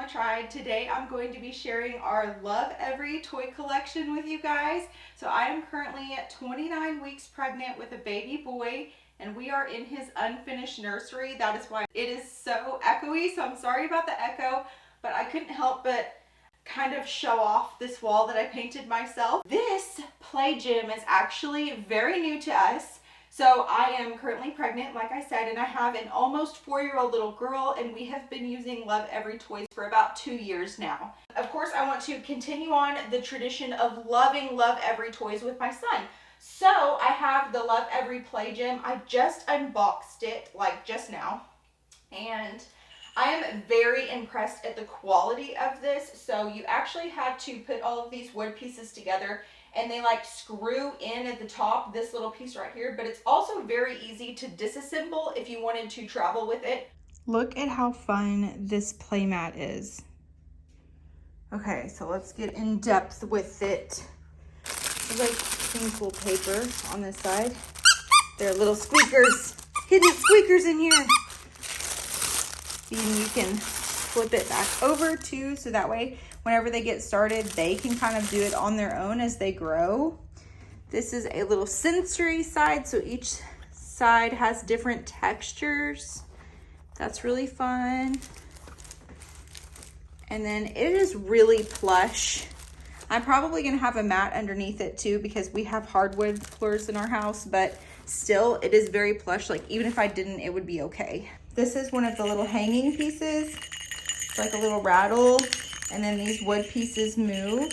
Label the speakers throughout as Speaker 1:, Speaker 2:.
Speaker 1: Mama Tried. Today I'm going to be sharing our LOVEVERY toy collection with you guys. So I am currently at 29 weeks pregnant with a baby boy, and we are in his unfinished nursery. That is why it is so echoey, so I'm sorry about the echo, but I couldn't help but kind of show off this wall that I painted myself. This play gym is actually very new to us. So I am currently pregnant, like I said, and I have an almost 4-year-old little girl, and we have been using LOVEVERY toys for about 2 years now. Of course, I want to continue on the tradition of loving LOVEVERY toys with my son. So I have the LOVEVERY play gym. I just unboxed it like just now, and I am very impressed at the quality of this. So you actually had to put all of these wood pieces together, and they like screw in at the top, this little piece right here, but it's also very easy to disassemble if you wanted to travel with it. Look at how fun this playmat is. Okay, so let's get in depth with it. There's like pink little paper on this side. There are little squeakers, hidden squeakers in here. And you can flip it back over too, so that way whenever they get started, they can kind of do it on their own as they grow. This is a little sensory side, so each side has different textures. That's really fun. And then it is really plush. I'm probably gonna have a mat underneath it too, because we have hardwood floors in our house, but still it is very plush. Like even if I didn't, it would be okay. This is one of the little hanging pieces. It's like a little rattle, and then these wood pieces move.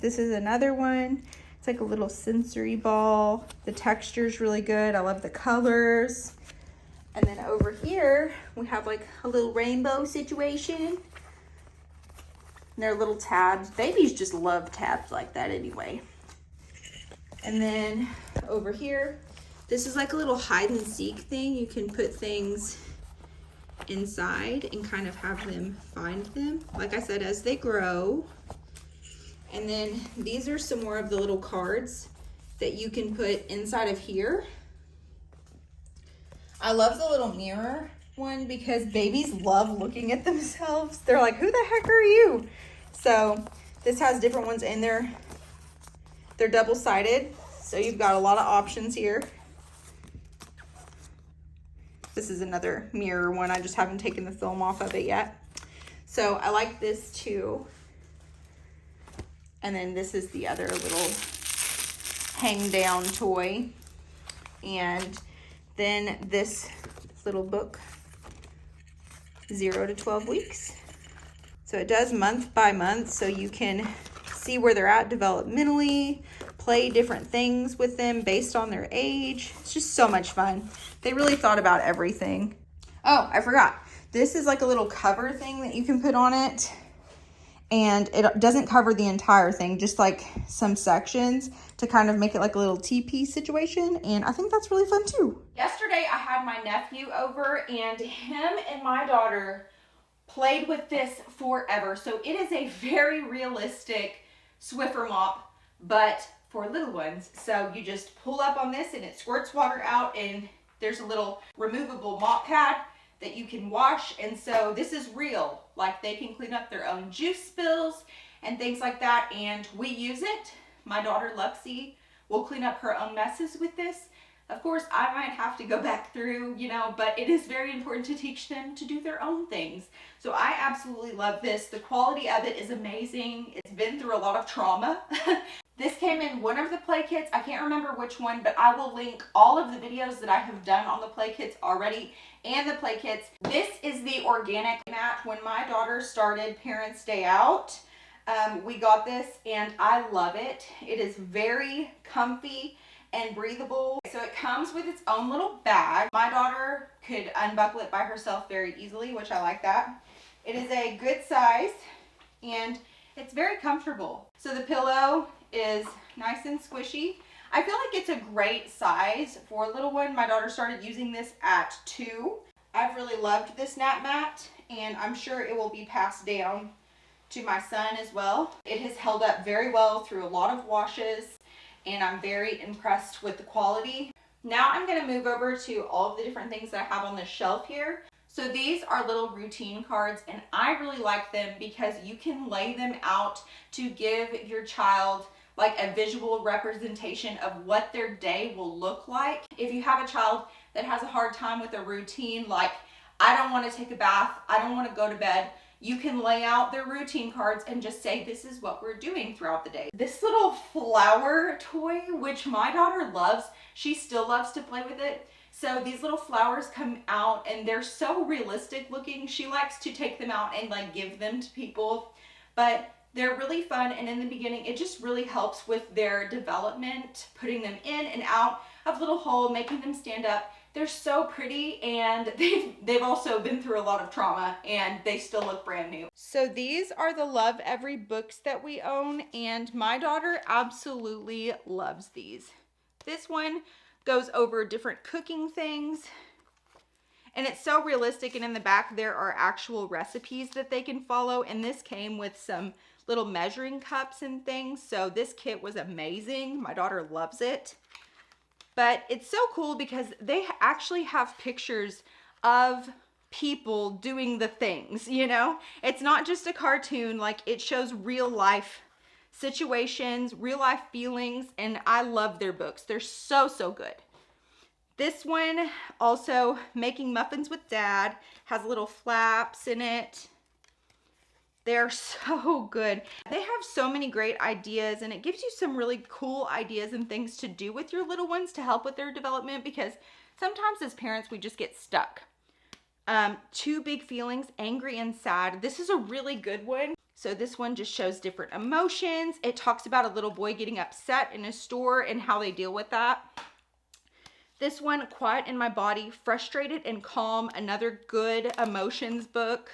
Speaker 1: This is another one. It's like a little sensory ball. The texture is really good. I love the colors. And then over here, we have like a little rainbow situation. And they're little tabs. Babies just love tabs like that anyway. And then over here, this is like a little hide and seek thing. You can put things inside and kind of have them find them, like I said, as they grow. And then these are some more of the little cards that you can put inside of here. I love the little mirror one because babies love looking at themselves. They're like, who the heck are you? So this has different ones in there. They're double-sided, so you've got a lot of options here. This is another mirror one. I just haven't taken the film off of it yet. So I like this too. And then this is the other little hang down toy. And then this little book, 0 to 12 weeks. So it does month by month, so you can see where they're at developmentally, play different things with them based on their age. It's just so much fun. They really thought about everything. Oh, I forgot. This is like a little cover thing that you can put on it. And it doesn't cover the entire thing, just like some sections to kind of make it like a little TP situation. And I think that's really fun too. Yesterday I had my nephew over, and him and my daughter played with this forever. So it is a very realistic Swiffer mop, but for little ones. So you just pull up on this and it squirts water out, and there's a little removable mop pad that you can wash. And so this is real, like they can clean up their own juice spills and things like that. And we use it. My daughter Luxie will clean up her own messes with this. Of course, I might have to go back through, you know, but it is very important to teach them to do their own things. So I absolutely love this. The quality of it is amazing. It's been through a lot of trauma. This came in one of the play kits. I can't remember which one, but I will link all of the videos that I have done on the play kits already and the play kits. This is the organic mat. When my daughter started Parents' Day Out, we got this and I love it. It is very comfy and breathable. So it comes with its own little bag. My daughter could unbuckle it by herself very easily, which I like that. It is a good size and it's very comfortable. So the pillow is nice and squishy. I feel like it's a great size for a little one. My daughter started using this at 2. I've really loved this nap mat, and I'm sure it will be passed down to my son as well. It has held up very well through a lot of washes, and I'm very impressed with the quality. Now I'm going to move over to all of the different things that I have on the shelf here. So these are little routine cards, and I really like them because you can lay them out to give your child like a visual representation of what their day will look like. If you have a child that has a hard time with a routine, like I don't want to take a bath, I don't want to go to bed, you can lay out their routine cards and just say, this is what we're doing throughout the day. This little flower toy, which my daughter loves, she still loves to play with it. So these little flowers come out and they're so realistic looking. She likes to take them out and like give them to people, but they're really fun. And in the beginning, it just really helps with their development, putting them in and out of little hole, making them stand up. They're so pretty, and they've also been through a lot of trauma and they still look brand new. So these are the LOVEVERY books that we own, and my daughter absolutely loves these. This one goes over different cooking things, and it's so realistic, and in the back there are actual recipes that they can follow, and this came with some little measuring cups and things, so this kit was amazing. My daughter loves it. But it's so cool because they actually have pictures of people doing the things, you know? It's not just a cartoon, like it shows real life situations, real life feelings, and I love their books. They're so, so good. This one, also Making Muffins with Dad, has little flaps in it. They're so good. They have so many great ideas, and it gives you some really cool ideas and things to do with your little ones to help with their development, because sometimes as parents, we just get stuck. 2 big feelings, angry and sad. This is a really good one. So this one just shows different emotions. It talks about a little boy getting upset in a store and how they deal with that. This one, Quiet in My Body, Frustrated and Calm, another good emotions book.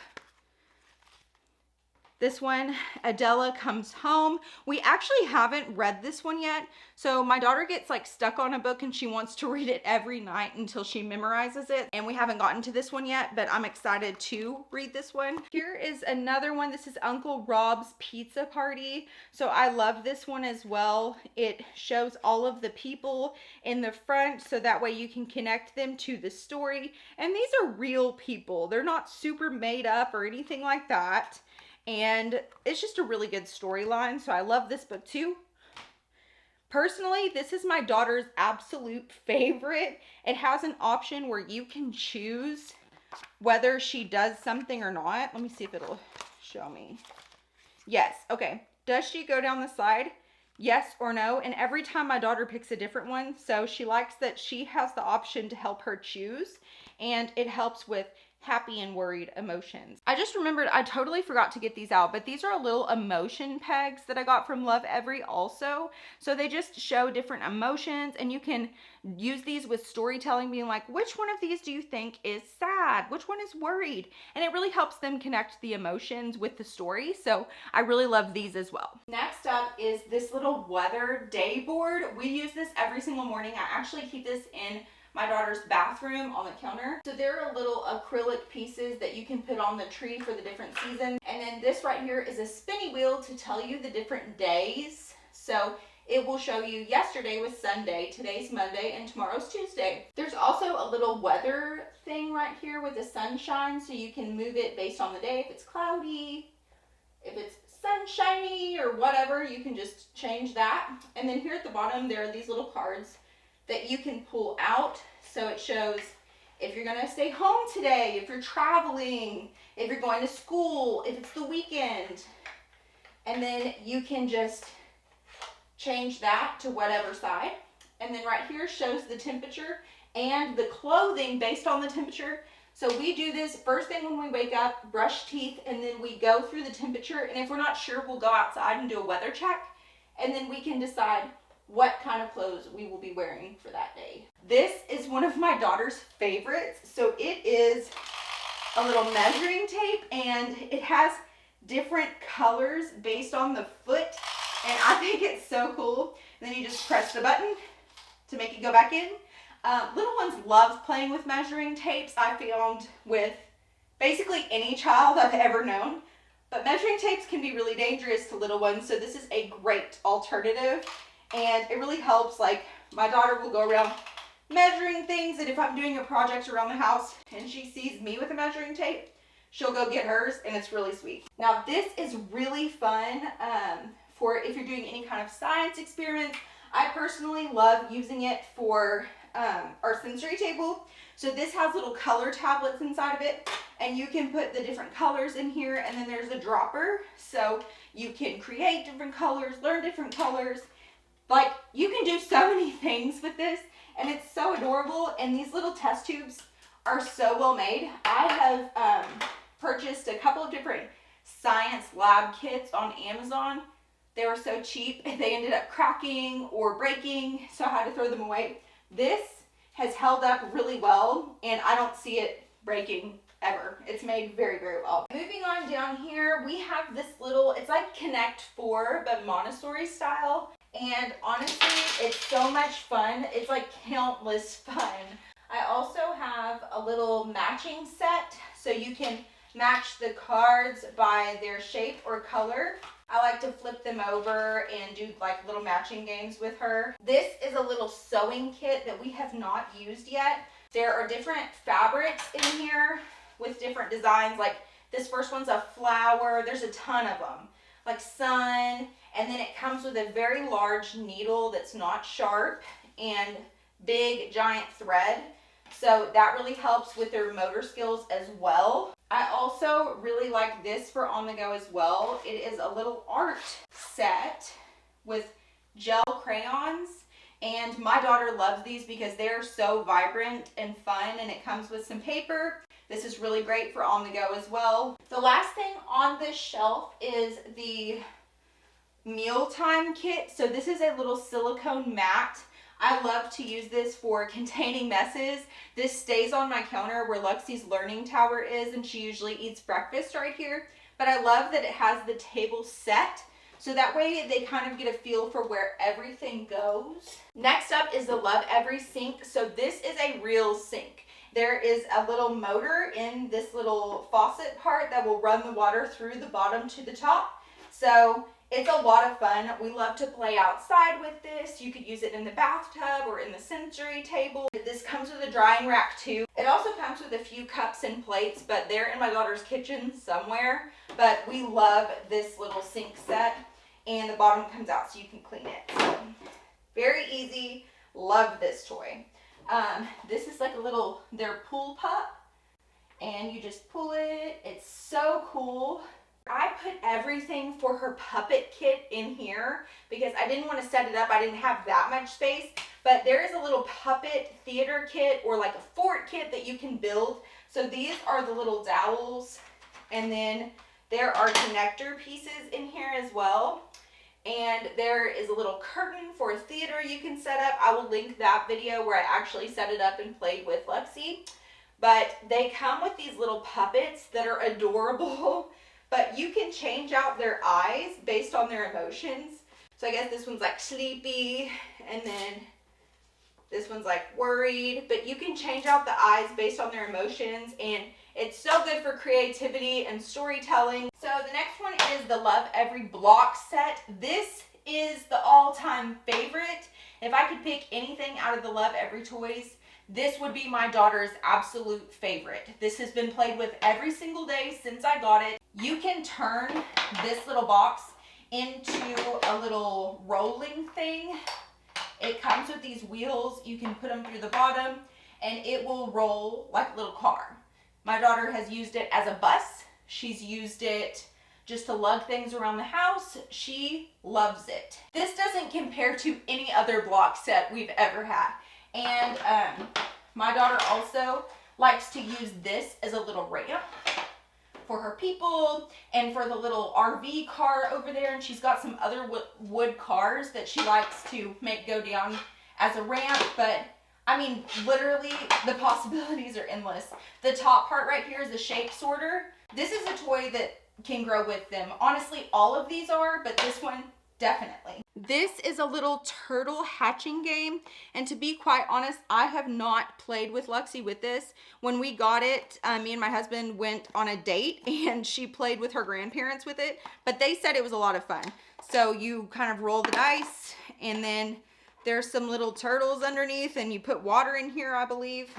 Speaker 1: This one, Adela Comes Home. We actually haven't read this one yet. So my daughter gets like stuck on a book and she wants to read it every night until she memorizes it. And we haven't gotten to this one yet, but I'm excited to read this one. Here is another one. This is Uncle Rob's Pizza Party. So I love this one as well. It shows all of the people in the front, so that way you can connect them to the story. And these are real people. They're not super made up or anything like that. And it's just a really good storyline, so I love this book too. Personally, this is my daughter's absolute favorite. It has an option where you can choose whether she does something or not. Let me see if it'll show me. Yes, okay. Does she go down the slide? Yes or no? And every time my daughter picks a different one, so she likes that she has the option to help her choose, and it helps with happy and worried emotions. I just remembered I totally forgot to get these out, but these are little emotion pegs that I got from LOVEVERY also. So they just show different emotions, and you can use these with storytelling, being like, which one of these do you think is sad? Which one is worried? And it really helps them connect the emotions with the story. So I really love these as well. Next up is this little weather day board. We use this every single morning. I actually keep this in my daughter's bathroom on the counter. So there are little acrylic pieces that you can put on the tree for the different seasons. And then this right here is a spinny wheel to tell you the different days. So it will show you yesterday was Sunday, today's Monday, and tomorrow's Tuesday. There's also a little weather thing right here with the sunshine, so you can move it based on the day. If it's cloudy, if it's sunshiny or whatever, you can just change that. And then here at the bottom, there are these little cards that you can pull out. So it shows if you're gonna stay home today, if you're traveling, if you're going to school, if it's the weekend. And then you can just change that to whatever side. And then right here shows the temperature and the clothing based on the temperature. So we do this first thing when we wake up, brush teeth, and then we go through the temperature. And if we're not sure, we'll go outside and do a weather check. And then we can decide what kind of clothes we will be wearing for that day. This is one of my daughter's favorites. So it is a little measuring tape, and it has different colors based on the foot, and I think it's so cool. And then you just press the button to make it go back in. Little ones love playing with measuring tapes, I found, with basically any child I've ever known. But measuring tapes can be really dangerous to little ones, so this is a great alternative. And it really helps. Like, my daughter will go around measuring things, and if I'm doing a project around the house and she sees me with a measuring tape, she'll go get hers, and it's really sweet. Now this is really fun for if you're doing any kind of science experiments. I personally love using it for our sensory table. So this has little color tablets inside of it, and you can put the different colors in here, and then there's a dropper, so you can create different colors, learn different colors. Like, you can do so many things with this, and it's so adorable, and these little test tubes are so well made. I have purchased a couple of different science lab kits on Amazon. They were so cheap, they ended up cracking or breaking, so I had to throw them away. This has held up really well, and I don't see it breaking ever. It's made very, very well. Moving on down here, we have this little, it's like Connect 4, but Montessori style. And honestly, it's so much fun. It's like countless fun. I also have a little matching set, so you can match the cards by their shape or color. I like to flip them over and do like little matching games with her. This is a little sewing kit that we have not used yet. There are different fabrics in here with different designs. Like this first one's a flower. There's a ton of them. Like sun. And then it comes with a very large needle that's not sharp and big giant thread. So that really helps with their motor skills as well. I also really like this for on the go as well. It is a little art set with gel crayons. And my daughter loves these because they're so vibrant and fun, and it comes with some paper. This is really great for on the go as well. The last thing on this shelf is the Mealtime Kit. So this is a little silicone mat. I love to use this for containing messes. This stays on my counter where Luxie's learning tower is, and she usually eats breakfast right here. But I love that it has the table set, so that way they kind of get a feel for where everything goes. Next up is the LOVEVERY sink. So this is a real sink. There is a little motor in this little faucet part that will run the water through the bottom to the top. So it's a lot of fun. We love to play outside with this. You could use it in the bathtub or in the sensory table. This comes with a drying rack too. It also comes with a few cups and plates, but they're in my daughter's kitchen somewhere. But we love this little sink set, and the bottom comes out so you can clean it. So, very easy. Love this toy. This is like a little, their Pull Pup, and you just pull it. It's so cool. I put everything for her puppet kit in here because I didn't want to set it up. I didn't have that much space, but there is a little puppet theater kit or like a fort kit that you can build. So these are the little dowels, and then there are connector pieces in here as well. And there is a little curtain for a theater you can set up. I will link that video where I actually set it up and played with Luxie. But they come with these little puppets that are adorable. But you can change out their eyes based on their emotions. So I guess this one's like sleepy, and then this one's like worried. But you can change out the eyes based on their emotions, and it's so good for creativity and storytelling. So the next one is the LOVEVERY block set. This is the all-time favorite. If I could pick anything out of the LOVEVERY toys, this would be my daughter's absolute favorite. This has been played with every single day since I got it. You can turn this little box into a little rolling thing. It comes with these wheels. You can put them through the bottom, and it will roll like a little car. My daughter has used it as a bus. She's used it just to lug things around the house. She loves it. This doesn't compare to any other block set we've ever had. And my daughter also likes to use this as a little ramp for her people and for the little RV car over there. And she's got some other wood cars that she likes to make go down as a ramp. But I mean, literally the possibilities are endless. The top part right here is a shape sorter. This is a toy that can grow with them. Honestly, all of these are, but this one definitely. This is a little turtle hatching game, and to be quite honest, I have not played with Luxie with this. When we got it, me and my husband went on a date, and she played with her grandparents with it, but they said it was a lot of fun. So you kind of roll the dice, and then There's some little turtles underneath, and you put water in here, I believe.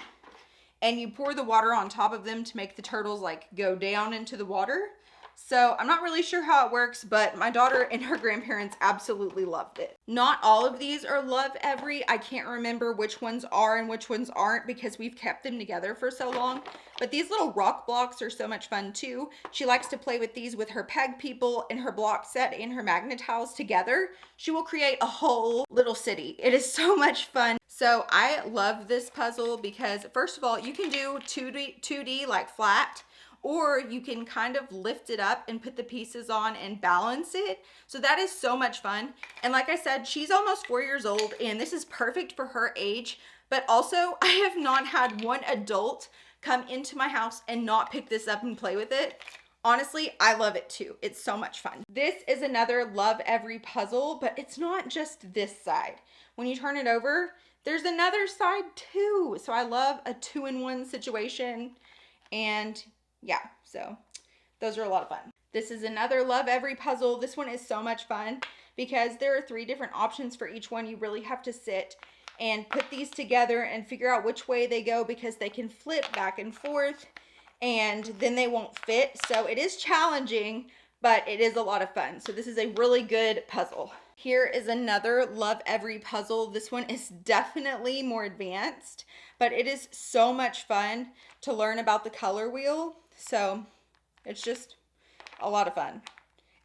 Speaker 1: And you pour the water on top of them to make the turtles like go down into the water. So I'm not really sure how it works, but my daughter and her grandparents absolutely loved it. Not all of these are LOVEVERY. I can't remember which ones are and which ones aren't because we've kept them together for so long. But these little rock blocks are so much fun too. She likes to play with these with her peg people and her block set and her magnet tiles together. She will create a whole little city. It is so much fun. So I love this puzzle because first of all, you can do 2D like flat, or you can kind of lift it up and put the pieces on and balance it. So that is so much fun. And like I said, she's almost 4 years old and this is perfect for her age. But also I have not had one adult come into my house and not pick this up and play with it. Honestly, I love it too. It's so much fun. This is another LOVEVERY puzzle, but it's not just this side. When you turn it over, there's another side too. So I love a 2-in-1 situation. And yeah, so those are a lot of fun. This is another LOVEVERY puzzle. This one is so much fun because there are 3 different options for each one. You really have to sit and put these together and figure out which way they go because they can flip back and forth and then they won't fit. So it is challenging, but it is a lot of fun. So this is a really good puzzle. Here is another LOVEVERY puzzle. This one is definitely more advanced, but it is so much fun to learn about the color wheel. So it's just a lot of fun.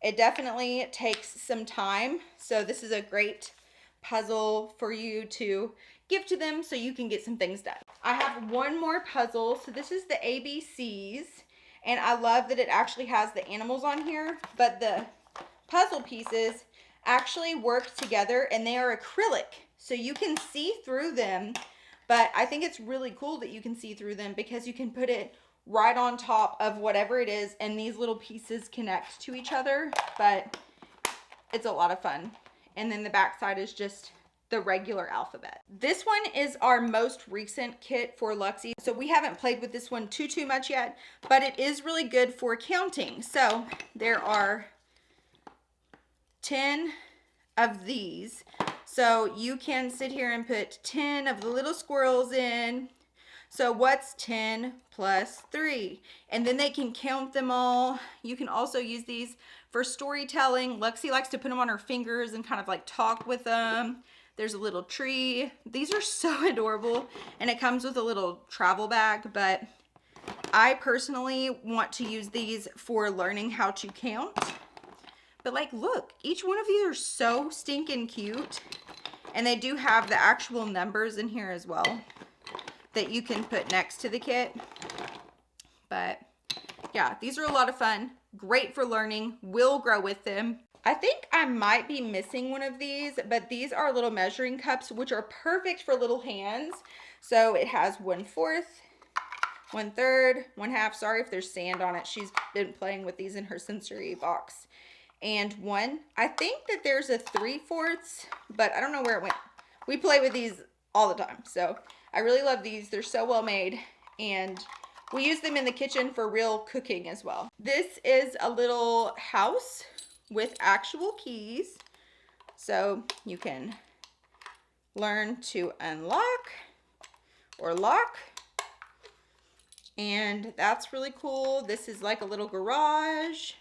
Speaker 1: It definitely takes some time. So this is a great puzzle for you to give to them so you can get some things done. I have one more puzzle. So this is the ABCs, and I love that it actually has the animals on here, but the puzzle pieces actually work together and they are acrylic. So you can see through them, but I think it's really cool that you can see through them because you can put it right on top of whatever it is and these little pieces connect to each other, but it's a lot of fun. And then the back side is just the regular alphabet. This one is our most recent kit for Luxie. So we haven't played with this one too much yet, but it is really good for counting. So there are 10 of these. So you can sit here and put 10 of the little squirrels in. So what's 10 plus 3? And then they can count them all. You can also use these for storytelling. Luxie likes to put them on her fingers and kind of like talk with them. There's a little tree. These are so adorable. And it comes with a little travel bag, but I personally want to use these for learning how to count. But like, look, each one of these are so stinking cute. And they do have the actual numbers in here as well that you can put next to the kit. But yeah, these are a lot of fun. Great for learning. Will grow with them. I think I might be missing one of these, but these are little measuring cups, which are perfect for little hands. So it has 1/4, 1/3, 1/2. Sorry if there's sand on it. She's been playing with these in her sensory box. And 1. I think that there's a 3/4, but I don't know where it went. We play with these all the time. So I really love these. They're so well made. And we use them in the kitchen for real cooking as well. This is a little house with actual keys. So you can learn to unlock or lock. And that's really cool. This is like a little garage.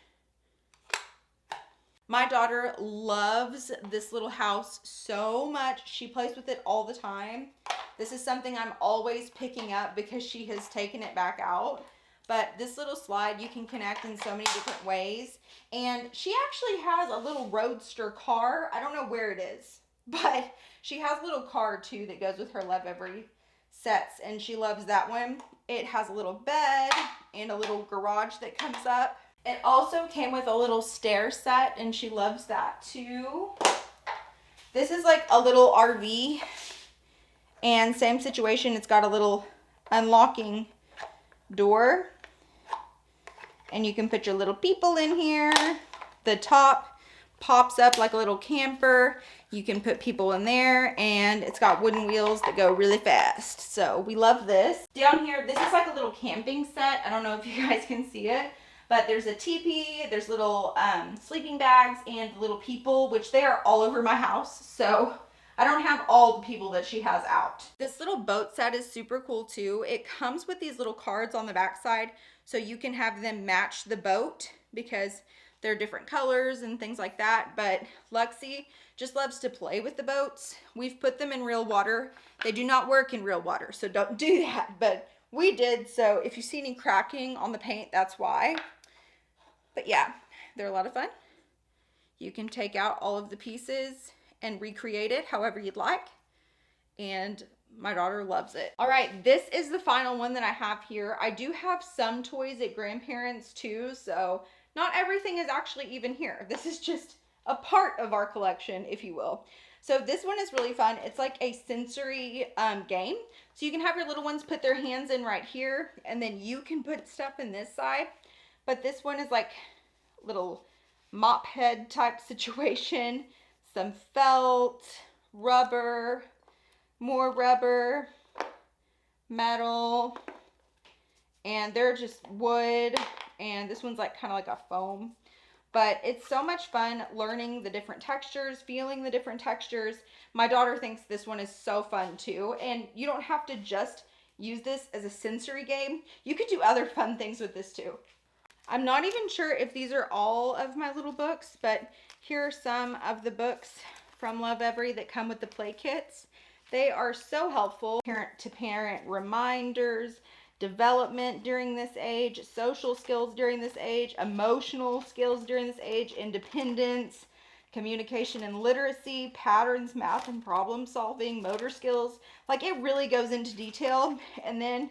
Speaker 1: My daughter loves this little house so much. She plays with it all the time. This is something I'm always picking up because she has taken it back out. But this little slide you can connect in so many different ways. And she actually has a little roadster car. I don't know where it is, but she has a little car too that goes with her LOVEVERY sets, and she loves that one. It has a little bed and a little garage that comes up. It also came with a little stair set, and she loves that too. This is like a little RV, and same situation. It's got a little unlocking door, and you can put your little people in here. The top pops up like a little camper. You can put people in there, and it's got wooden wheels that go really fast. So we love this. Down here, this is like a little camping set. I don't know if you guys can see it, but there's a teepee, there's little sleeping bags, and little people, which they are all over my house. So I don't have all the people that she has out. This little boat set is super cool too. It comes with these little cards on the back side, so you can have them match the boat because they're different colors and things like that. But Luxie just loves to play with the boats. We've put them in real water. They do not work in real water, so don't do that. But we did, so if you see any cracking on the paint, that's why. But yeah, they're a lot of fun. You can take out all of the pieces and recreate it however you'd like. And my daughter loves it. All right, this is the final one that I have here. I do have some toys at grandparents too, so not everything is actually even here. This is just a part of our collection, if you will. So this one is really fun. It's like a sensory game. So you can have your little ones put their hands in right here, and then you can put stuff in this side. But this one is like little mop head type situation. Some felt, rubber, more rubber, metal, and they're just wood. And this one's like kind of like a foam. But it's so much fun learning the different textures, feeling the different textures. My daughter thinks this one is so fun too. And you don't have to just use this as a sensory game. You could do other fun things with this too. I'm not even sure if these are all of my little books, but here are some of the books from Lovevery that come with the play kits. They are so helpful. Parent to parent reminders, development during this age, social skills during this age, emotional skills during this age, independence, communication and literacy, patterns, math and problem solving, motor skills. Like, it really goes into detail. And then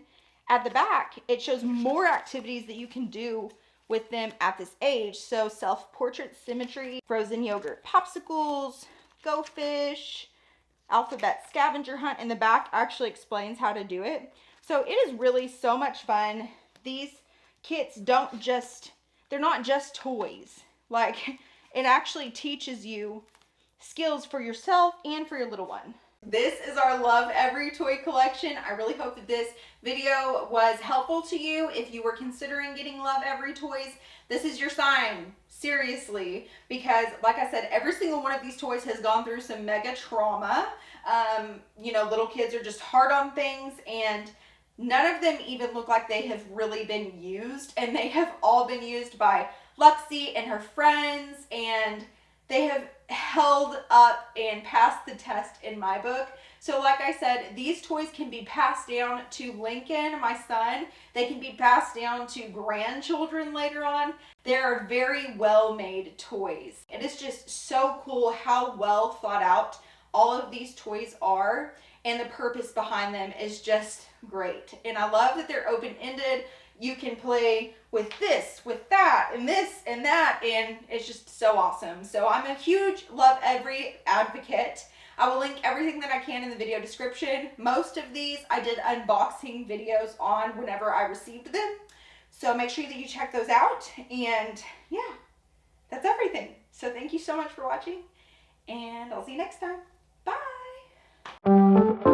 Speaker 1: at the back, it shows more activities that you can do with them at this age. So self-portrait symmetry, frozen yogurt popsicles, go fish, alphabet scavenger hunt. In the back actually explains how to do it. So it is really so much fun. These kits they're not just toys. Like, it actually teaches you skills for yourself and for your little one. This is our Lovevery toy collection. I really hope that this video was helpful to you. If you were considering getting Lovevery toys, this is your sign, seriously, because like I said, every single one of these toys has gone through some mega trauma. You know, little kids are just hard on things, and none of them even look like they have really been used, and they have all been used by Luxie and her friends, and they have held up and passed the test in my book. So like I said, these toys can be passed down to Lincoln, my son. They can be passed down to grandchildren later on. They're very well-made toys. It is just so cool how well thought out all of these toys are, and the purpose behind them is just great. And I love that they're open-ended. You can play with this, with that, and this, and that, and it's just so awesome. So I'm a huge Lovevery advocate. I will link everything that I can in the video description. Most of these I did unboxing videos on whenever I received them. So make sure that you check those out. And yeah, that's everything. So thank you so much for watching, and I'll see you next time. Bye.